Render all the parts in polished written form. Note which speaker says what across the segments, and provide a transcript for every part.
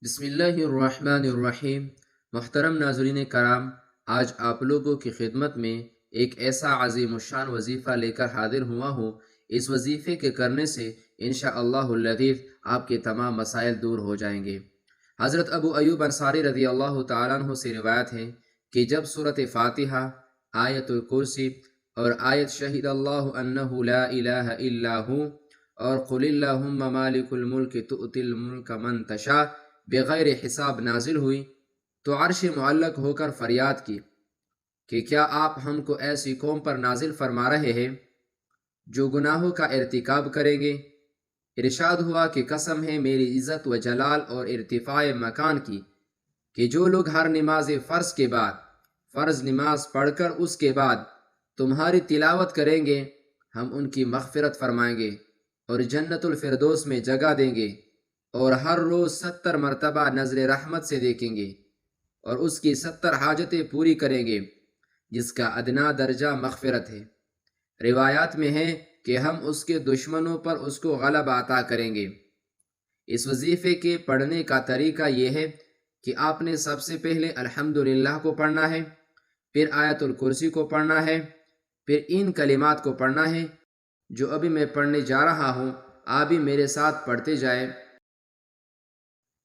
Speaker 1: بسم اللہ الرحمن الرحیم۔ محترم ناظرین کرام، آج آپ لوگوں کی خدمت میں ایک ایسا عظیم الشان وظیفہ لے کر حاضر ہوا ہوں۔ اس وظیفے کے کرنے سے انشاءاللہ العزیز آپ کے تمام مسائل دور ہو جائیں گے۔ حضرت ابو ایوب انصاری رضی اللہ تعالیٰ عنہ سے روایت ہے کہ جب سورۃ فاتحہ، آیت الکرسی اور آیت شہد اللہ انہ لا الہ الا ہو اور قل اللہم مالک الملک تؤتی الملک من تشاء بغیر حساب نازل ہوئی تو عرش معلق ہو کر فریاد کی کہ کیا آپ ہم کو ایسی قوم پر نازل فرما رہے ہیں جو گناہوں کا ارتکاب کریں گے؟ ارشاد ہوا کہ قسم ہے میری عزت و جلال اور ارتفاع مکان کی کہ جو لوگ ہر نماز فرض کے بعد فرض نماز پڑھ کر اس کے بعد تمہاری تلاوت کریں گے، ہم ان کی مغفرت فرمائیں گے اور جنت الفردوس میں جگہ دیں گے، اور ہر روز 70 مرتبہ نظر رحمت سے دیکھیں گے اور اس کی 70 حاجتیں پوری کریں گے جس کا ادنا درجہ مغفرت ہے۔ روایات میں ہے کہ ہم اس کے دشمنوں پر اس کو غلبہ عطا کریں گے۔ اس وظیفے کے پڑھنے کا طریقہ یہ ہے کہ آپ نے سب سے پہلے الحمدللہ کو پڑھنا ہے، پھر آیت الکرسی کو پڑھنا ہے، پھر ان کلمات کو پڑھنا ہے جو ابھی میں پڑھنے جا رہا ہوں، آپ بھی میرے ساتھ پڑھتے جائیں۔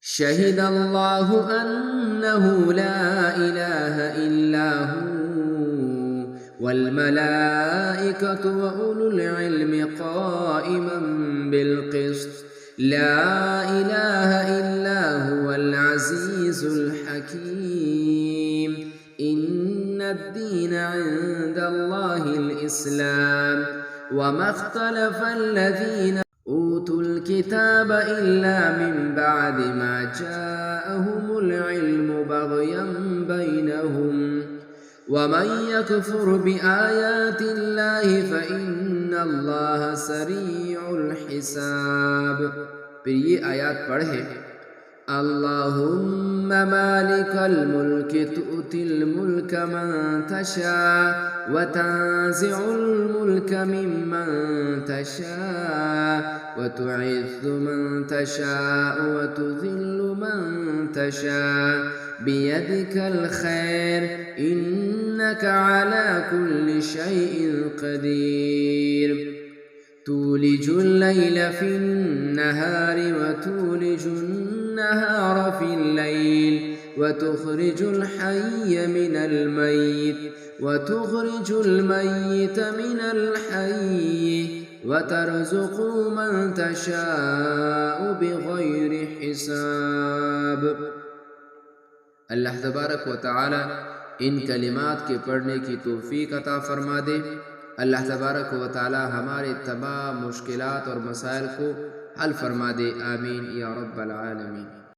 Speaker 1: شہد اللہ انہ لا الہ الا ہو والملائکۃ واولو العلم قائما بالقسط لا الہ الا هو العزیز الحکیم ان الدین عند اللہ الاسلام وما اختلف الذین اوتوا الكتاب الا من بعد ما جاءهم العلم بغيا بينهم ومن يكفر بآيات الله فإن الله سريع الحساب۔ پھر یہ آیات پڑھے، اللہم مالک الملک تؤتی الملک من تشاء وتنزع الملك ممن تشاء وتعز من تشاء وتذل من تشاء بيدك الخير إنك على كل شيء قدير تولج الليل في النهار وتولج النهار في الليل وتخرج الحي من الميت وتخرج الميت من الحي وترزق من تشاء بغیر حساب۔ اللہ تبارک و تعالی ان کلمات کے پڑھنے کی توفیق عطا فرما دے۔ اللہ تبارک و تعالی ہمارے تمام مشکلات اور مسائل کو حل فرما دے، آمین یا رب العالمین۔